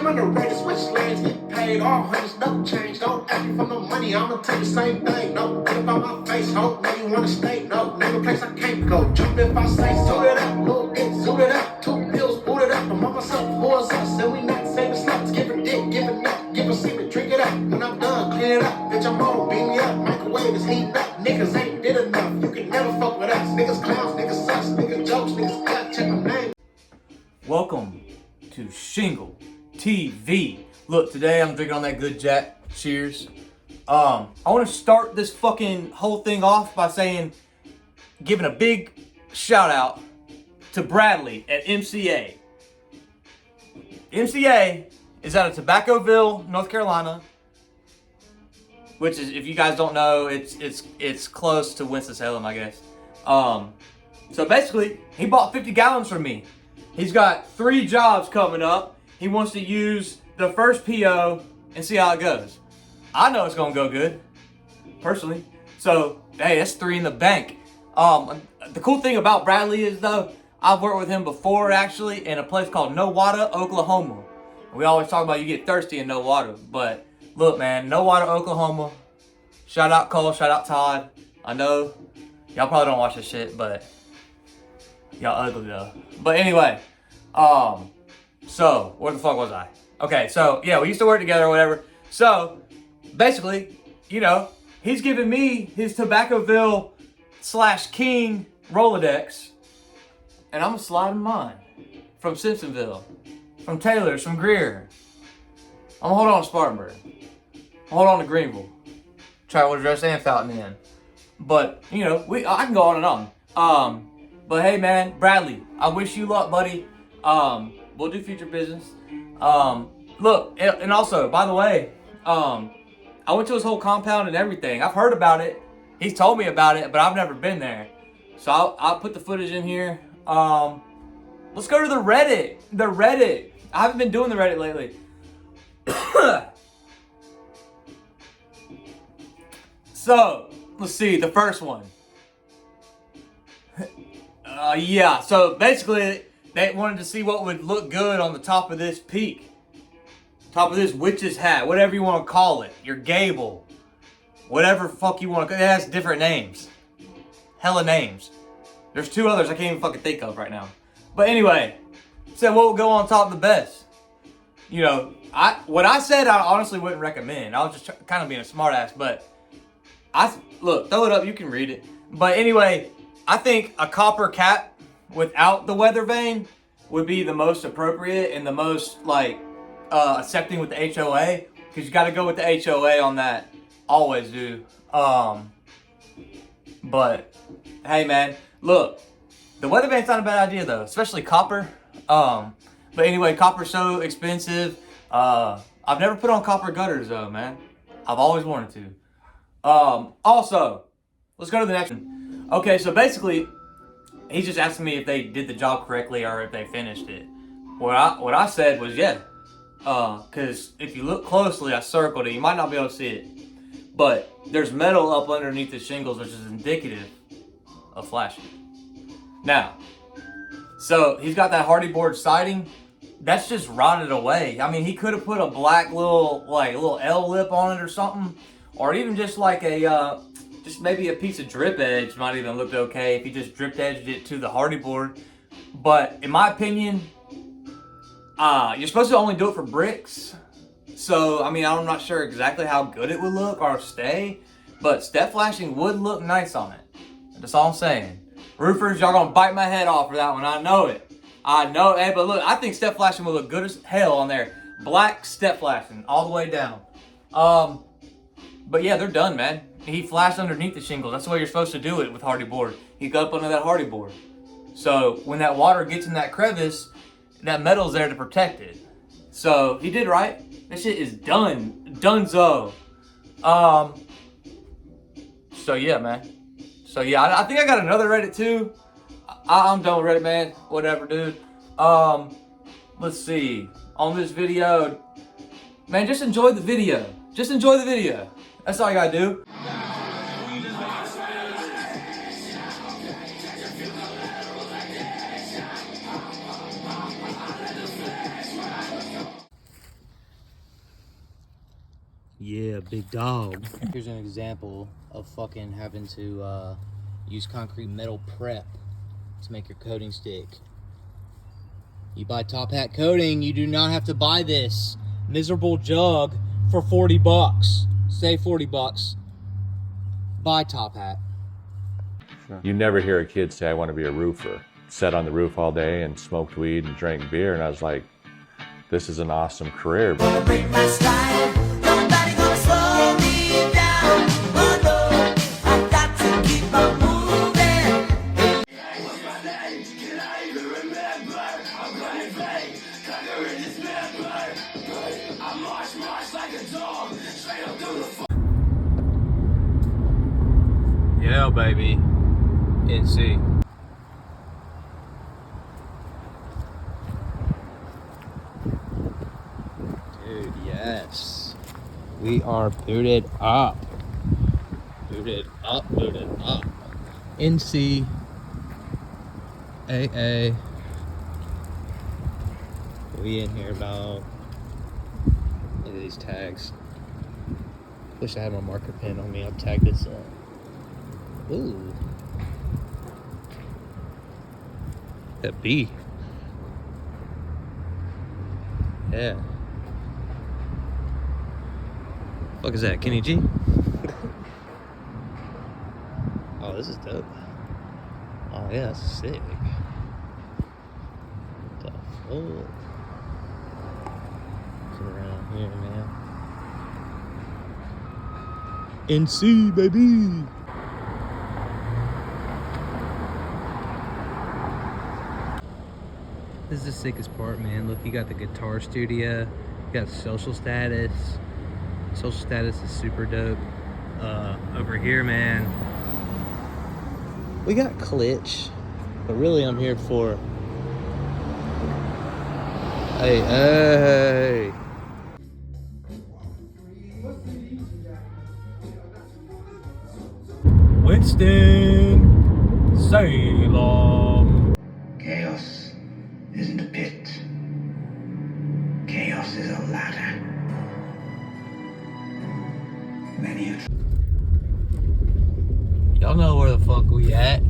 I'm underrated, switch lanes, get paid, all hundreds, no change. Don't ask me for no money, I'ma tell you the same thing. No, get up on my face, hope, now you wanna stay. No, name a place I can't go, jump if I say so. Zoot it up, little bit, zoot it up. 2 pills, boot it up, I'm on myself, boys us. And we not saving sluts, giving dick, giving up, give a semen, drink it up. When I'm done, clean it up, bitch, I'm on, beam me up. Microwave is heating up, niggas ain't did enough. You can never fuck with us, niggas clowns, niggas sus, niggas jokes, niggas cut, check my name. Welcome to Shingle TV. Look, today I'm drinking on that good Jack. Cheers. I want to start this fucking whole thing off by giving a big shout out to Bradley at MCA. MCA is out of Tobaccoville, North Carolina, which is, if you guys don't know, it's close to Winston-Salem, I guess. So basically, he bought 50 gallons from me. He's got 3 jobs coming up. He wants to use the first PO and see how it goes. I know it's gonna go good, personally. So, hey, that's 3 in the bank. The cool thing about Bradley is, though, I've worked with him before, actually, in a place called Nowata, Oklahoma. We always talk about you get thirsty in Nowata, but look, man, Nowata, Oklahoma. Shout out Cole, shout out Todd. I know y'all probably don't watch this shit, but y'all ugly though. But anyway, so where the fuck was I? Okay, so yeah, we used to work together or whatever. So basically, you know, he's giving me his Tobaccoville / King Rolodex, and I'm gonna slide him mine from Simpsonville, from Taylor's, from Greer. I'm gonna hold on to Spartanburg. Hold on to Greenville, Travel Address, and Fountain Inn. But you know, I can go on and on. But hey, man, Bradley, I wish you luck, buddy. We'll do future business. Look, and also, by the way, I went to his whole compound and everything. I've heard about it. He's told me about it, but I've never been there. So I'll put the footage in here. Let's go to the Reddit. The Reddit. I haven't been doing the Reddit lately. So, let's see, the first one. Yeah, so basically, they wanted to see what would look good on the top of this peak. Top of this witch's hat, whatever you want to call it. Your gable. Whatever fuck you want to call it. It has different names. Hella names. There's 2 others I can't even fucking think of right now. But anyway, said what would go on top the best. You know, what I said I honestly wouldn't recommend. I was just kind of being a smartass, but look, throw it up, you can read it. But anyway, I think a copper cap without the weather vane would be the most appropriate and the most accepting with the HOA, because you got to go with the HOA on that. Always do. But hey, man, look, the weather vane's not a bad idea though, especially copper. But anyway, copper's so expensive. I've never put on copper gutters though, man. I've always wanted to. Also, let's go to the next one. Okay, so basically, he's just asking me if they did the job correctly or if they finished it. What I said was yeah. Because if you look closely, I circled it. You might not be able to see it. But there's metal up underneath the shingles, which is indicative of flashing. Now, so he's got that hardy board siding. That's just rotted away. I mean, he could have put a black little L lip on it or something. Or even just like just maybe a piece of drip edge might even look okay if he just drip edged it to the hardy board. But in my opinion, you're supposed to only do it for bricks. So, I mean, I'm not sure exactly how good it would look or stay, but step flashing would look nice on it. That's all I'm saying. Roofers, y'all gonna bite my head off for that one. I know it. I know. Hey, but look, I think step flashing would look good as hell on there. Black step flashing all the way down. But yeah, they're done, man. He flashed underneath the shingles. That's the way you're supposed to do it with hardy board. He got up under that hardy board. So when that water gets in that crevice, that metal's there to protect it. So he did right. That shit is done. Dunzo. So yeah, man. So yeah, I think I got another Reddit too. I'm done with Reddit, man. Whatever, dude. Let's see. On this video, man, just enjoy the video. Just enjoy the video. That's all you gotta do. Yeah, big dog. Here's an example of fucking having to use concrete metal prep to make your coating stick. You buy Top Hat Coating, you do not have to buy this miserable jug for 40 bucks. Say 40 bucks. Buy Top Hat. You never hear a kid say, I want to be a roofer. Sat on the roof all day and smoked weed and drank beer, and I was like, this is an awesome career. Break my stride. Nobody gonna slow me down. Oh no, I got to keep on moving. What's my name? Can I even remember? I'm running vain, conquering this member. I march like a dog, straight up through the Yeah, baby. NC. Dude, yes. We are booted up. Booted up, booted up. NC. AA. We in here about. Look at these tags. Wish I had my marker pen on me. I'll tag this up. Ooh. That B. Yeah. Fuck is that, Kenny G? Oh, this is dope. Oh yeah, that's sick. What the fuck? What's around here, man? NC, baby! This is the sickest part, man. Look, you got the guitar studio, you got social status. Social status is super dope. Over here, man, we got Klitsch, but really I'm here for. Hey. Winston Salem. Chaos isn't a pit. Chaos is a ladder. Many a Y'all know where the fuck we at.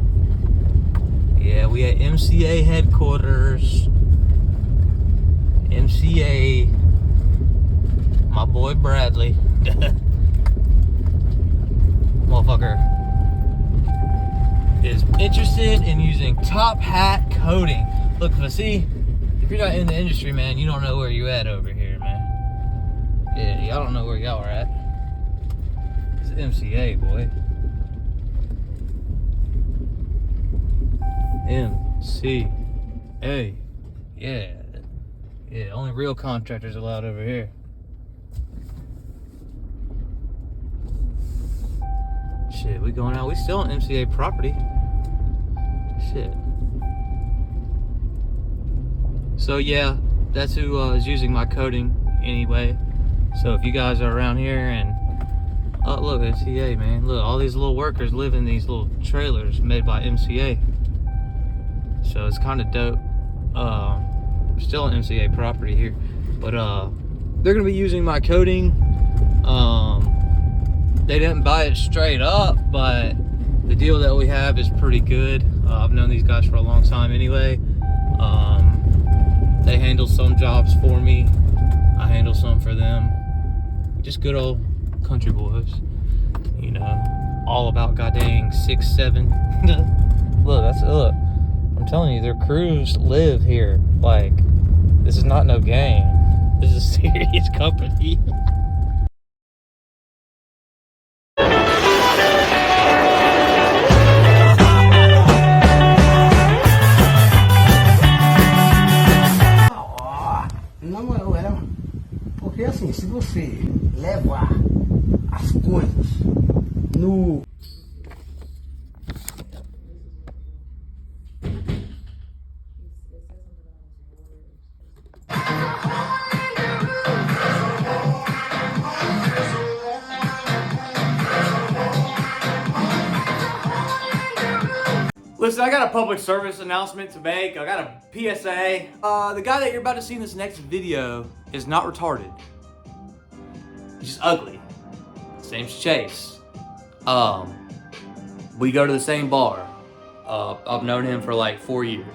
Yeah, we at MCA headquarters. MCA. My boy Bradley. Motherfucker is interested in using Top Hat Coating. Look, see, if you're not in the industry, man, you don't know where you at over here, man. Yeah, y'all don't know where y'all are at. It's MCA, boy. MCA. Yeah. Yeah, only real contractors allowed over here. Shit, we going out. We still on MCA property. Shit. So yeah, that's who is using my coating anyway. So if you guys are around here and oh look, MCA, man, look, all these little workers live in these little trailers made by MCA. So it's kind of dope. We're still on MCA property here, but they're gonna be using my coating. They didn't buy it straight up, but the deal that we have is pretty good. I've known these guys for a long time anyway. They handle some jobs for me. I handle some for them. Just good old country boys, you know, all about goddamn 6'7". Look, I'm telling you, their crews live here. Like, this is not no game. This is a serious company. Não é, porque assim, se você levar as coisas no Listen, I got a public service announcement to make. I got a PSA. The guy that you're about to see in this next video is not retarded. which is ugly. His name's Chase. We go to the same bar. I've known him for like 4 years.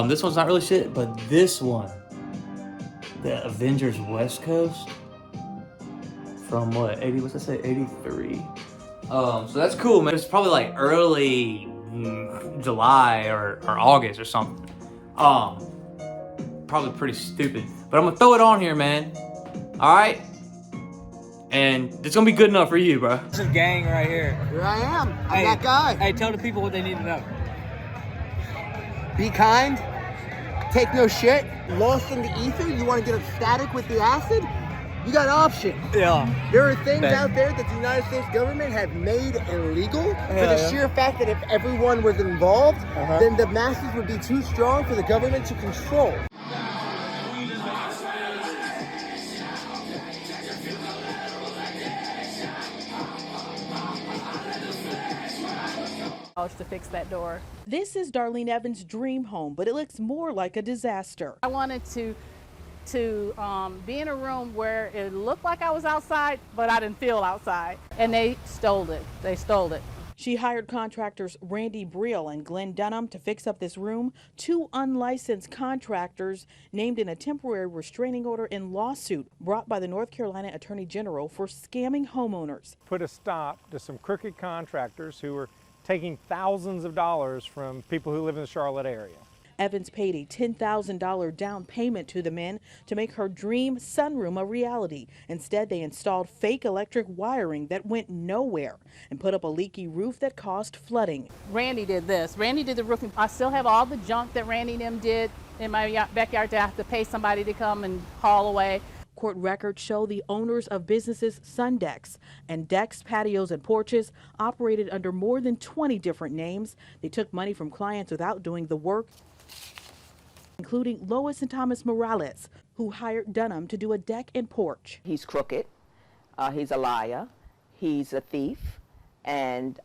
This one's not really shit, but this one, the Avengers West Coast, from what, 80, what's that say, 83. So that's cool, man. It's probably like early July or August or something. Probably pretty stupid, but I'm gonna throw it on here, man. All right, and it's gonna be good enough for you, bro. This is gang right here. Here I am. I'm Hey, that guy. Hey, tell the people what they need to know. Be kind. Take no shit. Lost in the ether. You want to get ecstatic with the acid? You got options. Yeah. There are things Thanks. out there that the United States government have made illegal for the Yeah. sheer fact that if everyone was involved, then the masses would be too strong for the government to control. To fix that door. This is Darlene Evans' dream home, but it looks more like a disaster. I wanted to be in a room where it looked like I was outside, but I didn't feel outside. And they stole it. They stole it. She hired contractors Randy Briel and Glenn Dunham to fix up this room, two unlicensed contractors named in a temporary restraining order in lawsuit brought by the North Carolina Attorney General for scamming homeowners. Put a stop to some crooked contractors who were taking thousands of dollars from people who live in the Charlotte area. Evans paid a $10,000 down payment to the men to make her dream sunroom a reality. Instead, they installed fake electric wiring that went nowhere and put up a leaky roof that caused flooding. Randy did this. Randy did the roofing. I still have all the junk that Randy and them did in my backyard to have to pay somebody to come and haul away. Court records show the owners of businesses Sundex and Dex Patios and Porches operated under more than 20 different names. They took money from clients without doing the work, including Lois and Thomas Morales, who hired Dunham to do a deck and porch. He's crooked, he's a liar, he's a thief, and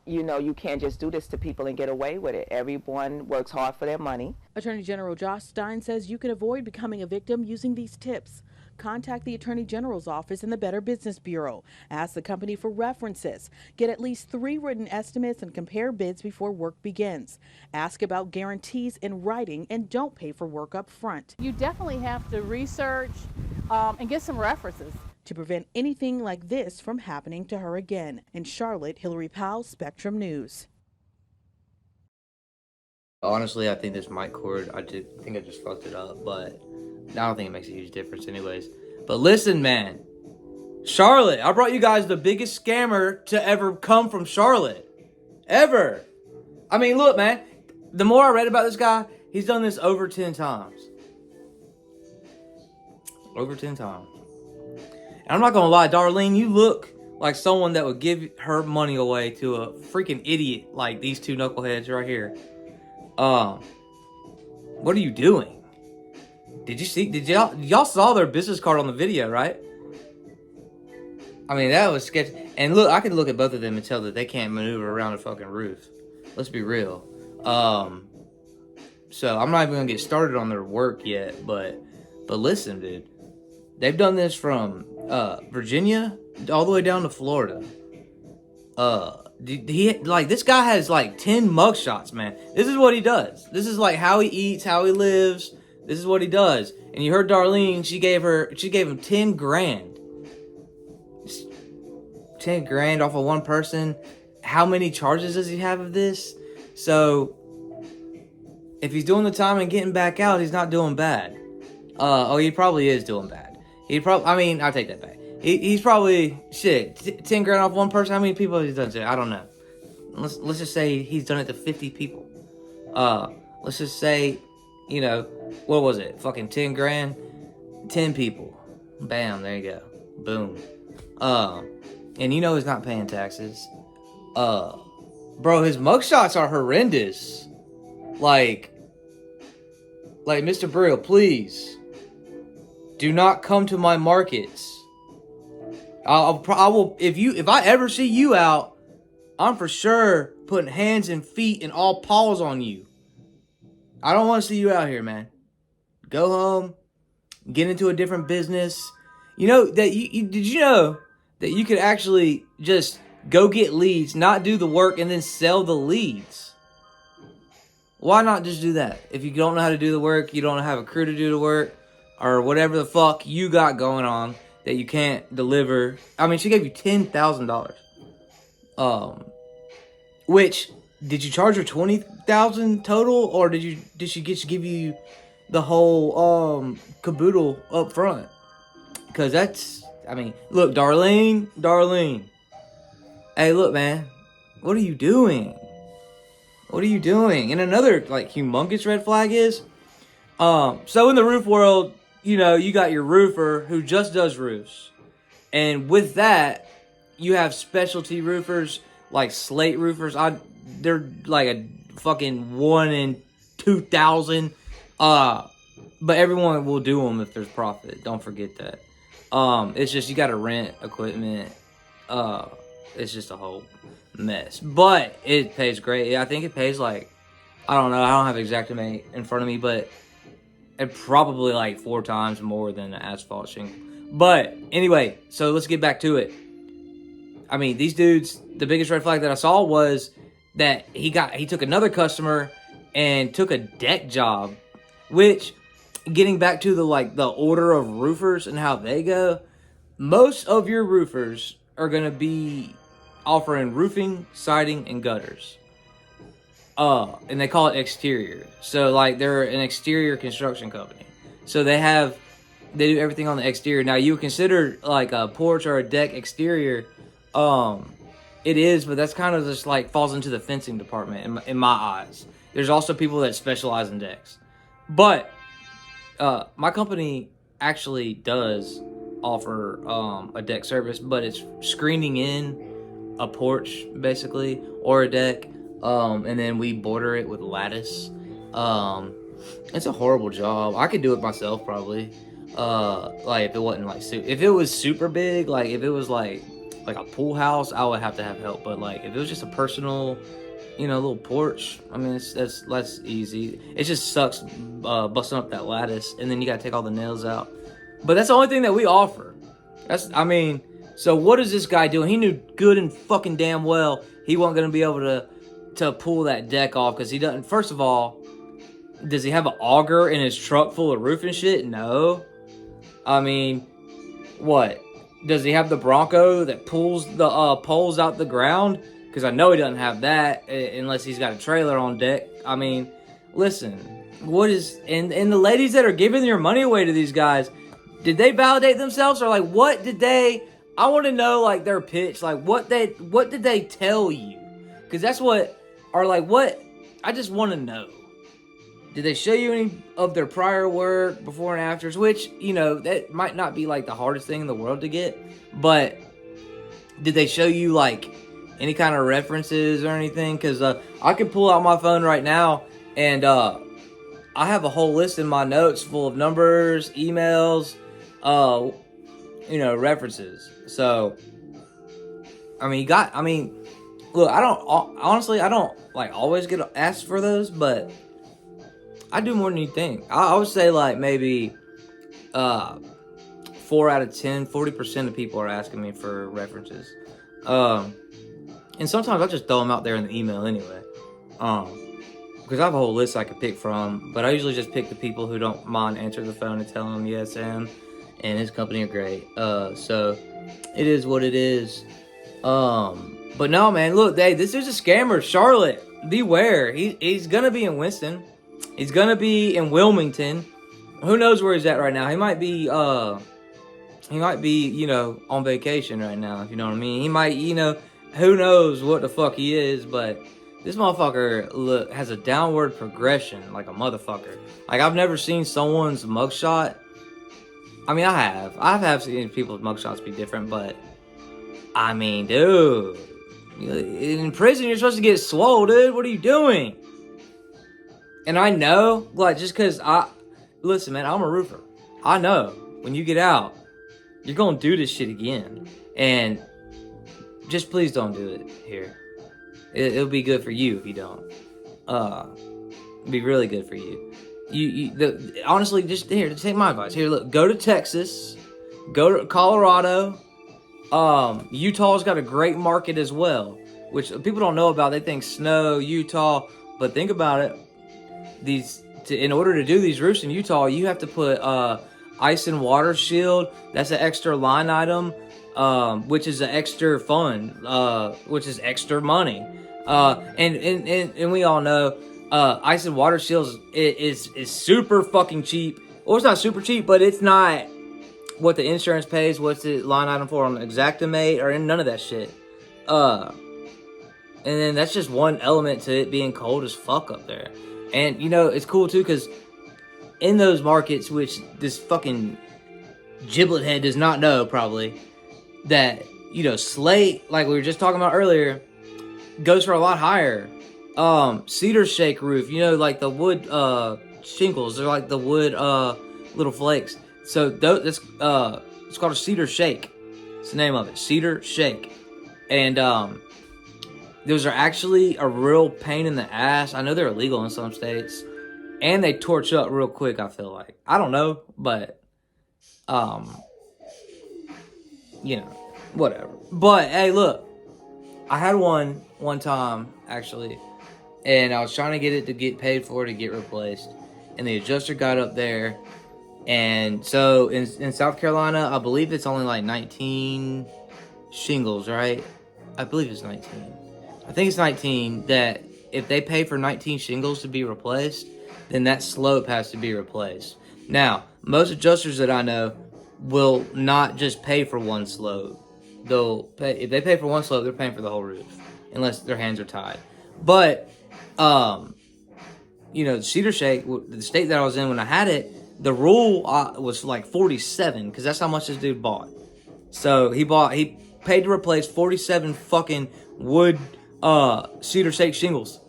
you know, you can't just do this to people and get away with it. Everyone works hard for their money. Attorney General Josh Stein says you can avoid becoming a victim using these tips. Contact the Attorney General's office and the Better Business Bureau. Ask the company for references. Get at least 3 written estimates and compare bids before work begins. Ask about guarantees in writing and don't pay for work up front. You definitely have to research and get some references to prevent anything like this from happening to her again. In Charlotte, Hillary Powell, Spectrum News. Honestly, I think this mic cord, I think I just fucked it up, but I don't think it makes a huge difference anyways. But listen, man, Charlotte, I brought you guys the biggest scammer to ever come from Charlotte. Ever. I mean, look, man, the more I read about this guy, he's done this over 10 times. Over 10 times. And I'm not gonna lie, Darlene, you look like someone that would give her money away to a freaking idiot like these two knuckleheads right here. What are you doing? Did y'all saw their business card on the video, right? I mean, that was sketchy. And look, I could look at both of them and tell that they can't maneuver around a fucking roof. Let's be real. So I'm not even gonna get started on their work yet, but listen, dude. They've done this from Virginia all the way down to Florida. This guy has like 10 mugshots, man. This is what he does. This is like how he eats, how he lives. This is what he does. And you heard Darlene, she gave him 10 grand. 10 grand off of one person. How many charges does he have of this? So if he's doing the time and getting back out, he's not doing bad. He probably is doing bad. I'll take that back. He's probably, 10 grand off one person. How many people has he done to? I don't know. Let's just say he's done it to 50 people. Let's just say, what was it? Fucking 10 grand? 10 people. Bam, there you go. Boom. And he's not paying taxes. Bro, his mugshots are horrendous. Like Mr. Brill, please. Do not come to my markets. I will if I ever see you out, I'm for sure putting hands and feet and all paws on you. I don't want to see you out here, man. Go home, get into a different business. You know that did you know that you could actually just go get leads, not do the work, and then sell the leads? Why not just do that? If you don't know how to do the work, you don't have a crew to do the work, or whatever the fuck you got going on that you can't deliver. I mean, she gave you $10,000. Which, did you charge her $20,000 total, or did she give you the whole caboodle up front? Because that's, I mean, look, Darlene. Hey, look, man, what are you doing? What are you doing? And another like humongous red flag is, so in the roof world, you know, you got your roofer who just does roofs, and with that, you have specialty roofers like slate roofers. They're like a fucking 1 in 2,000. But everyone will do them if there's profit. Don't forget that. It's just you got to rent equipment. It's just a whole mess. But it pays great. I think it pays like, I don't know. I don't have the exact amount in front of me, but it probably like 4 times more than the asphalt shingle. But anyway, so let's get back to it. I mean, these dudes, the biggest red flag that I saw was that he took another customer and took a deck job, which, getting back to the order of roofers and how they go, most of your roofers are going to be offering roofing, siding, and gutters. And they call it exterior. So like they're an exterior construction company. So they do everything on the exterior. Now you would consider like a porch or a deck exterior. It is, but that's kind of just like falls into the fencing department in my eyes. There's also people that specialize in decks. But my company actually does offer a deck service, but it's screening in a porch basically or a deck, and then we border it with lattice. It's a horrible job. I could do it myself probably. Like if it wasn't like if it was super big, like if it was like a pool house, I would have to have help. But like if it was just a personal, you know, little porch, I mean, that's easy. It just sucks busting up that lattice, and then you gotta take all the nails out. But that's the only thing that we offer. So what is this guy doing? He knew good and fucking damn well he wasn't gonna be able to pull that deck off because he doesn't. First of all, does he have an auger in his truck full of roofing shit? No. I mean, what? Does he have the Bronco that pulls the poles out the ground? Because I know he doesn't have that unless he's got a trailer on deck. I mean, listen, what is... And the ladies that are giving your money away to these guys, did they validate themselves? Or like, what did they... I want to know like their pitch. Like what did they tell you? Because that's what... Or like what... I just want to know. Did they show you any of their prior work, before and afters? Which, you know, that might not be like the hardest thing in the world to get. But did they show you like any kind of references or anything? Because I can pull out my phone right now and I have a whole list in my notes full of numbers, emails, you know, references. So, I mean, look, I don't like always get asked for those, but I do more than you think. I would say like maybe 4 out of 10, 40% of people are asking me for references. And sometimes I just throw them out there in the email anyway. Because I have a whole list I could pick from, but I usually just pick the people who don't mind answering the phone and telling them yes, Sam and his company are great. So it is what it is. But no, man, look, this is a scammer. Charlotte, beware. He's gonna be in Winston. He's gonna be in Wilmington. Who knows where he's at right now? He might be, you know, on vacation right now, if you know what I mean. He might, you know, who knows what the fuck he is, but this motherfucker has a downward progression like a motherfucker. Like, I've never seen someone's mugshot. I mean, I have seen people's mugshots be different, but I mean, dude, in prison you're supposed to get swole, dude. What are you doing? And I know, like, just because listen, man, I'm a roofer. I know when you get out, you're going to do this shit again. And just please don't do it here. It'll be good for you if you don't. It'll be really good for you. Honestly, just here, take my advice. Here, look, go to Texas, go to Colorado. Utah's got a great market as well, which people don't know about. They think snow, Utah, but think about it. In order to do these roofs in Utah, you have to put ice and water shield. That's an extra line item, which is an extra fund, which is extra money. And we all know ice and water shields is super fucking cheap. Well, it's not super cheap, but it's not what the insurance pays. What's the line item for on Xactimate or none of that shit. And then that's just one element to it being cold as fuck up there. And you know it's cool too because in those markets, which this fucking giblet head does not know probably, that you know slate, like we were just talking about earlier, goes for a lot higher. Cedar shake roof, you know, like the wood shingles, they're like the wood little flakes. So that's it's called a cedar shake. It's the name of it, cedar shake. And those are actually a real pain in the ass. I know they're illegal in some states, and they torch up real quick. I feel like, I don't know, but you know, whatever. But hey, look, I had one time actually, and I was trying to get it to get paid for to get replaced, and the adjuster got up there, and so in South Carolina, I believe it's only like 19 shingles, right? I believe it's 19. I think it's 19 that if they pay for 19 shingles to be replaced, then that slope has to be replaced. Now, most adjusters that I know will not just pay for one slope. They'll pay, if they pay for one slope, they're paying for the whole roof, unless their hands are tied. But, you know, Cedar Shake, the state that I was in when I had it, the rule was like 47, because that's how much this dude bought. So he paid to replace 47 fucking wood Cedar Shake shingles.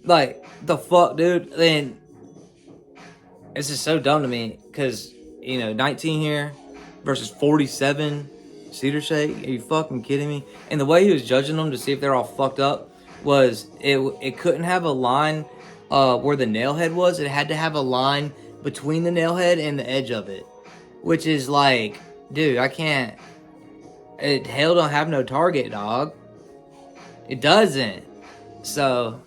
Like, the fuck, dude? And it's just so dumb to me, because, you know, 19 here versus 47 Cedar Shake. Are you fucking kidding me? And the way he was judging them to see if they're all fucked up was it couldn't have a line where the nail head was. It had to have a line between the nail head and the edge of it, which is like, dude, I can't. Hell don't have no target, dog. It doesn't. So,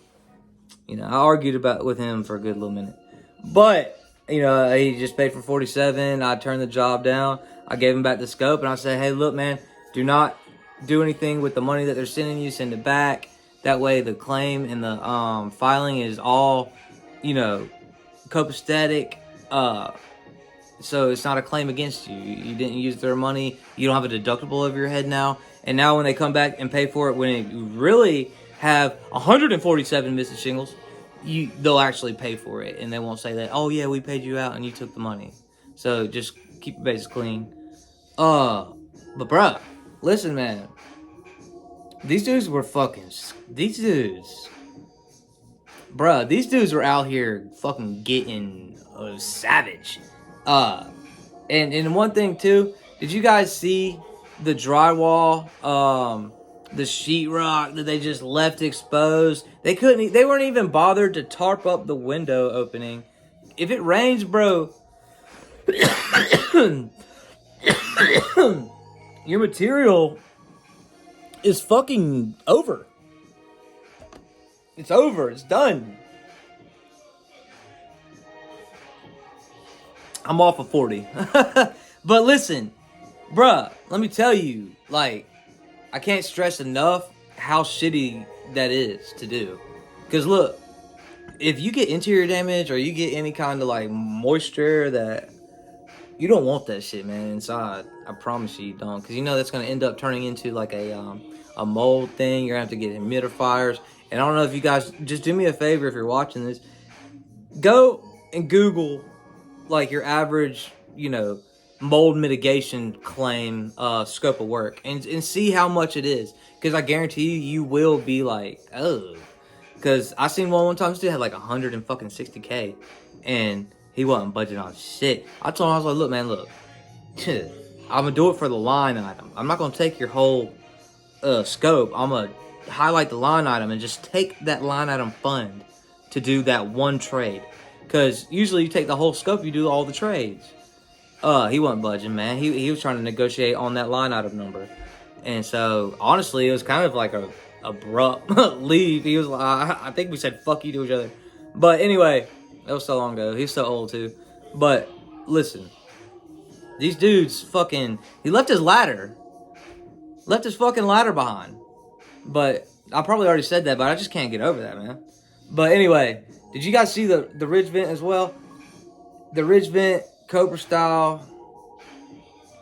you know, I argued with him for a good little minute. But, you know, he just paid for 47. I turned the job down. I gave him back the scope, and I said, hey, look, man, do not do anything with the money that they're sending you. Send it back. That way the claim and the filing is all, you know, copacetic. So it's not a claim against you. You didn't use their money. You don't have a deductible over your head now. And now when they come back and pay for it, when you really have 147 missing shingles, they'll actually pay for it. And they won't say that, oh, yeah, we paid you out and you took the money. So just keep your base clean. But, bruh, listen, man. These dudes were fucking... These dudes were out here fucking getting savage. And one thing, too. Did you guys see the drywall, the sheetrock that they just left exposed? They weren't even bothered to tarp up the window opening. If it rains, bro, your material is fucking over. It's over. It's done. I'm off of 40. But listen, bruh, let me tell you, like, I can't stress enough how shitty that is to do. Because look, if you get interior damage or you get any kind of like moisture, that you don't want that shit, man, inside. I promise you don't. Because you know that's going to end up turning into like a mold thing. You're going to have to get humidifiers. And I don't know if you guys, just do me a favor if you're watching this. Go and Google like your average, you know, mold mitigation claim scope of work and see how much it is. Because I guarantee you will be like, oh. Because I seen one time, still had like 160K and he wasn't budgeting on shit. I told him, I was like, look, man, look. I'm going to do it for the line item. I'm not going to take your whole scope. I'm going to highlight the line item and just take that line item fund to do that one trade. Because usually you take the whole scope, you do all the trades. He wasn't budging, man. He was trying to negotiate on that line item number. And so, honestly, it was kind of like a abrupt leave. He was like, I think we said fuck you to each other. But anyway, that was so long ago. He's so old too. But listen, these dudes fucking, he left his ladder. Left his fucking ladder behind. But I probably already said that, but I just can't get over that, man. But anyway, did you guys see the ridge vent as well? The ridge vent, Cobra style.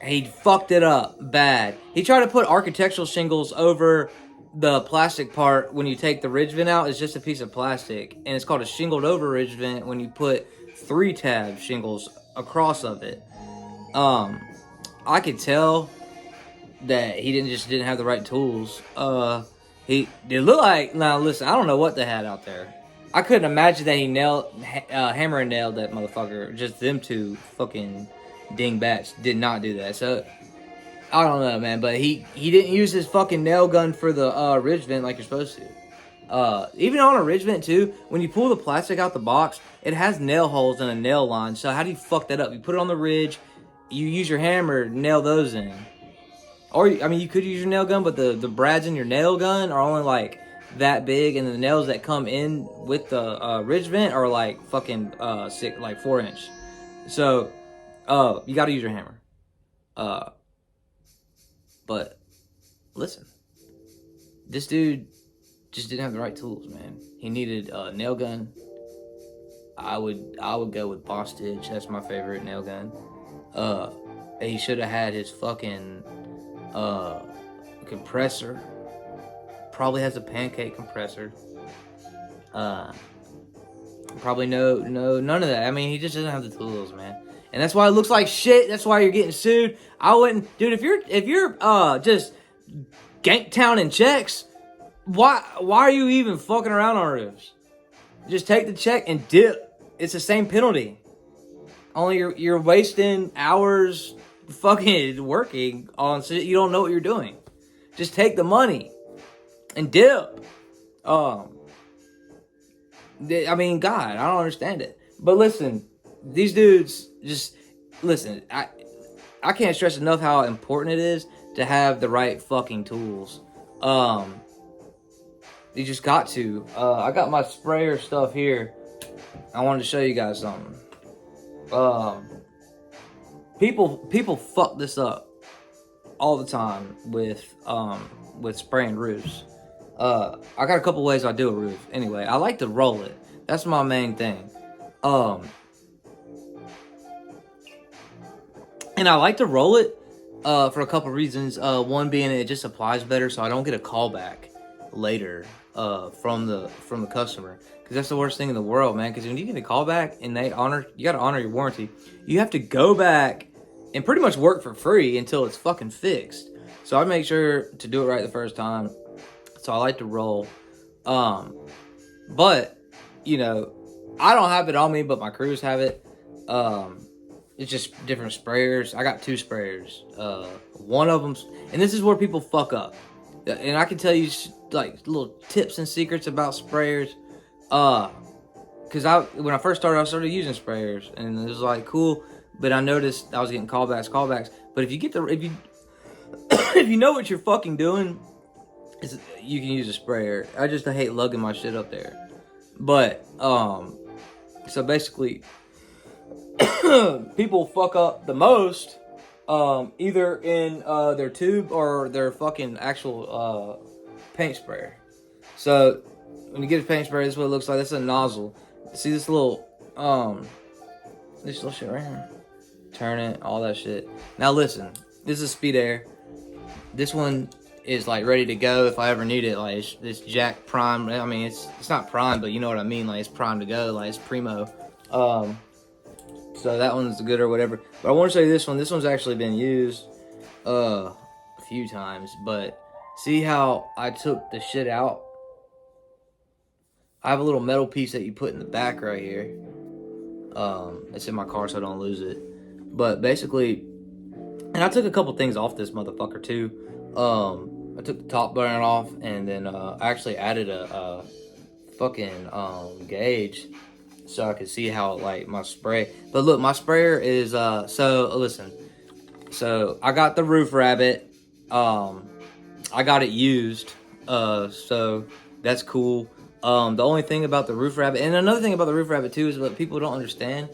He fucked it up bad. He tried to put architectural shingles over the plastic part. When you take the ridge vent out, it's just a piece of plastic. And it's called a shingled over ridge vent when you put 3-tab shingles across of it. I could tell that he didn't have the right tools. It looked like, now listen, I don't know what they had out there. I couldn't imagine that he hammer and nailed that motherfucker. Just them two fucking dingbats did not do that. So I don't know, man, but he didn't use his fucking nail gun for the ridge vent like you're supposed to. Even on a ridge vent too, when you pull the plastic out the box, it has nail holes and a nail line. So how do you fuck that up? You put it on the ridge, you use your hammer to nail those in. Or, I mean, you could use your nail gun, but the brads in your nail gun are only like that big, and the nails that come in with the ridge vent are like fucking 4-inch. So you got to use your hammer. But listen, this dude just didn't have the right tools, man. He needed a nail gun. I would go with Boss Stitch. That's my favorite nail gun. He should have had his fucking compressor. Probably has a pancake compressor. Probably none of that. I mean, he just doesn't have the tools, man. And that's why it looks like shit. That's why you're getting sued. I wouldn't, dude. If you're just Ganktown checks, why are you even fucking around on roofs? Just take the check and dip. It's the same penalty. Only you're wasting hours fucking working on shit you don't know what you're doing. Just take the money and dip. I mean, God, I don't understand it. But listen, these dudes just listen. I can't stress enough how important it is to have the right fucking tools. You just got to. I got my sprayer stuff here. I wanted to show you guys something. People fuck this up all the time with spraying roofs. I got a couple ways I do a roof. Anyway, I like to roll it. That's my main thing. And I like to roll it for a couple reasons. One being it just applies better, so I don't get a callback later from the customer. Because that's the worst thing in the world, man. Because when you get a callback and you got to honor your warranty. You have to go back and pretty much work for free until it's fucking fixed. So I make sure to do it right the first time. So I like to roll. But, you know, I don't have it on me, but my crews have it. It's just different sprayers. I got 2 sprayers. One of them, and this is where people fuck up. And I can tell you like little tips and secrets about sprayers. Because when I first started, I started using sprayers, and it was like cool. But I noticed I was getting callbacks. But if you know what you're fucking doing, you can use a sprayer. I hate lugging my shit up there. But so basically, people fuck up the most, either in their tube or their fucking actual paint sprayer. So when you get a paint sprayer, this is what it looks like. This is a nozzle. See this little shit right here. Turn it, all that shit. Now listen, this is Speed Air. This one is like ready to go if I ever need it. Like it's jack prime. I mean, it's not prime, but you know what I mean. Like it's prime to go. Like it's primo. So that one's good or whatever. But I want to show you this one. This one's actually been used a few times. But see how I took the shit out? I have a little metal piece that you put in the back right here. It's in my car so I don't lose it. But basically, and I took a couple things off this motherfucker too. I took the top burner off, and then I actually added a fucking gauge so I could see how like my spray. But look, my sprayer is so listen. So I got the Roof Rabbit. I got it used. So that's cool. The only thing about the Roof Rabbit, and another thing about the Roof Rabbit too, is what people don't understand,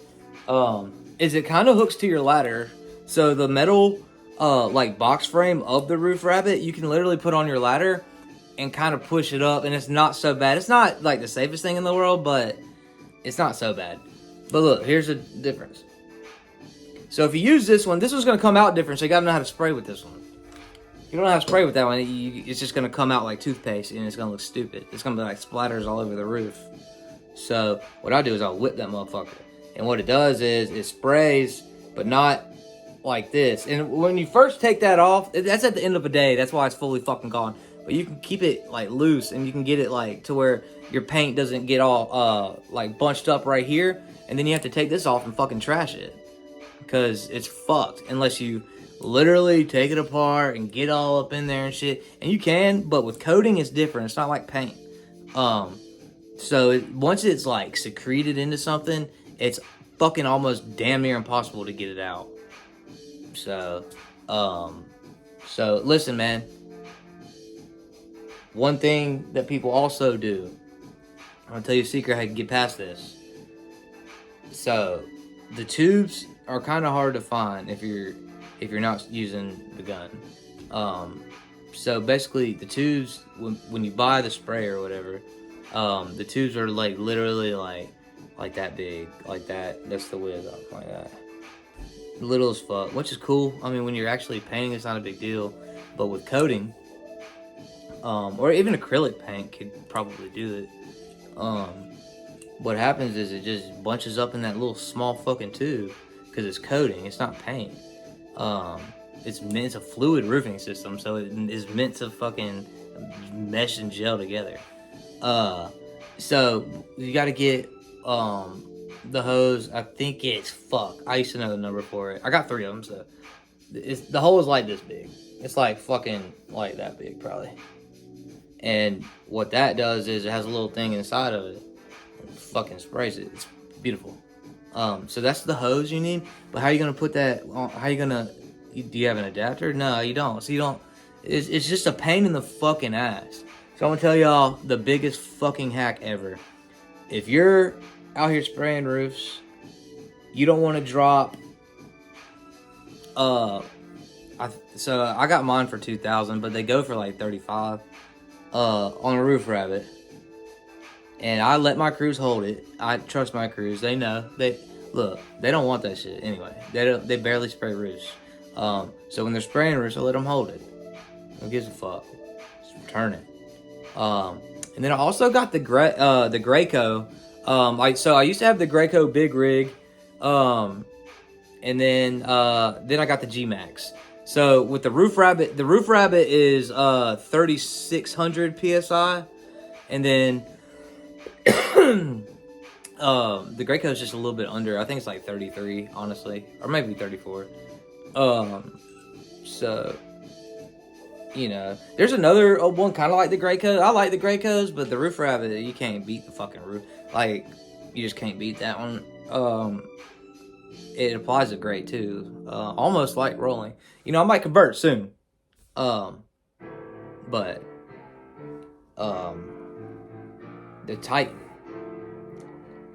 is it kind of hooks to your ladder. So the metal, like box frame of the Roof Rabbit, you can literally put on your ladder and kind of push it up, and it's not so bad. It's not like the safest thing in the world, but it's not so bad. But look, here's the difference. So if you use this one's going to come out different, so you got to know how to spray with this one. You don't know how to spray with that one, it's just going to come out like toothpaste, and it's going to look stupid. It's going to be like splatters all over the roof. So what I do is I'll whip that motherfucker. And what it does is it sprays, but not like this. And when you first take that off, that's at the end of a day. That's why it's fully fucking gone. But you can keep it like loose, and you can get it like to where your paint doesn't get all like bunched up right here. And then you have to take this off and fucking trash it, because it's fucked unless you literally take it apart and get all up in there and shit. And you can, but with coating it's different. It's not like paint. So once it's like secreted into something, it's fucking almost damn near impossible to get it out. So listen, man. One thing that people also do, I'm gonna tell you a secret how you can get past this. So the tubes are kind of hard to find if you're not using the gun. So basically the tubes, when you buy the spray or whatever, the tubes are like literally like that big, like that. That's the width, like that. Little as fuck, which is cool. I mean, when you're actually painting, it's not a big deal. But with coating, or even acrylic paint could probably do it. What happens is it just bunches up in that little small fucking tube because it's coating. It's not paint. It's a fluid roofing system, so it is meant to fucking mesh and gel together. So you got to get the hose. I think it's I used to know the number for it. I got 3 of them, so the hole is like this big. It's like fucking like that big probably. And what that does is it has a little thing inside of it. It fucking sprays it. It's beautiful. So that's the hose you need. But how are you gonna put that on? How are you gonna? Do you have an adapter? No, you don't. So you don't. It's just a pain in the fucking ass. So I'm gonna tell y'all the biggest fucking hack ever. If you're out here spraying roofs, you don't want to drop. So I got mine for $2,000, but they go for like $35 on a Roof Rabbit. And I let my crews hold it. I trust my crews. They know. They don't want that shit anyway. They barely spray roofs. So when they're spraying roofs, I let them hold it. Who gives a fuck? Just return it. And then I also got the Graco. So I used to have the Graco Big Rig. And then I got the G-Max. So with the Roof Rabbit is 3,600 PSI. And then the Graco is just a little bit under. I think it's like 33, honestly, or maybe 34. So you know, there's another one kind of like the Graco. I like the Gracos, but the Roof Rabbit, you can't beat the fucking roof. Like, you just can't beat that one. It applies it great too. Almost like rolling. You know, I might convert soon. But the Titan,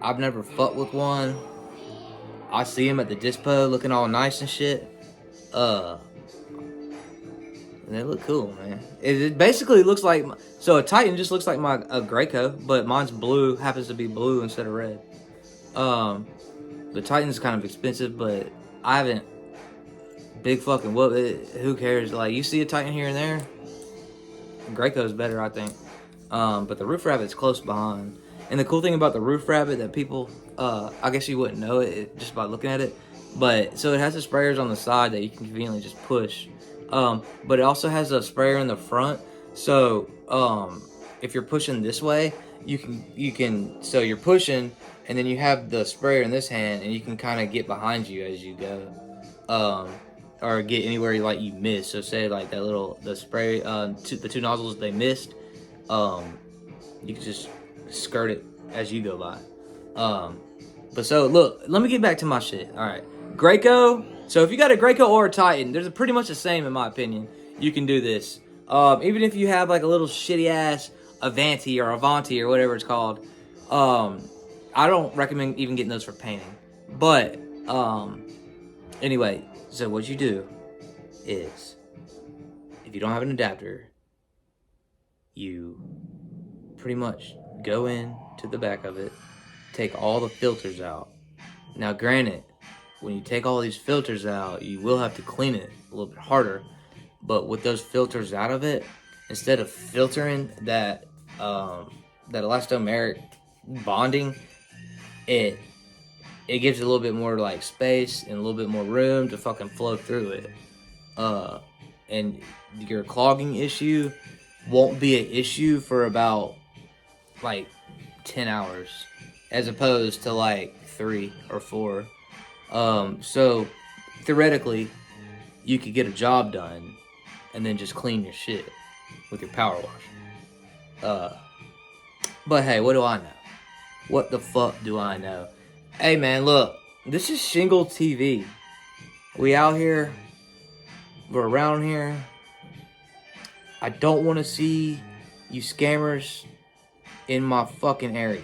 I've never fucked with one. I see him at the dispo looking all nice and shit. And they look cool, man. It basically looks like, so a Titan just looks like a Graco, but mine's blue, happens to be blue instead of red. The Titan's kind of expensive, but I haven't, big fucking whoop, who cares? Like, you see a Titan here and there, Graco's better, I think. But the Roof Rabbit's close behind. And the cool thing about the Roof Rabbit that people, I guess you wouldn't know it just by looking at it, but so it has the sprayers on the side that you can conveniently just push. But it also has a sprayer in the front. So if you're pushing this way, you can so you're pushing, and then you have the sprayer in this hand, and you can kind of get behind you as you go, or get anywhere you miss. So say like the spray, the two nozzles they missed, you can just skirt it as you go by. But so look, let me get back to my shit. All right, Graco. So if you got a Graco or a Titan, they're pretty much the same in my opinion. You can do this. Even if you have like a little shitty ass Avanti or whatever it's called. I don't recommend even getting those for painting. But anyway, so what you do is, if you don't have an adapter, you pretty much go in to the back of it, take all the filters out. Now granted, when you take all these filters out, you will have to clean it a little bit harder. But with those filters out of it, instead of filtering that elastomeric bonding, it gives you a little bit more like space and a little bit more room to fucking flow through it. And your clogging issue won't be an issue for about like 10 hours as opposed to like 3 or 4. So theoretically you could get a job done and then just clean your shit with your power wash. But hey, what do I know? What the fuck do I know? Hey man, look, this is Shingle TV. We out here, we're around here. I don't want to see you scammers in my fucking area.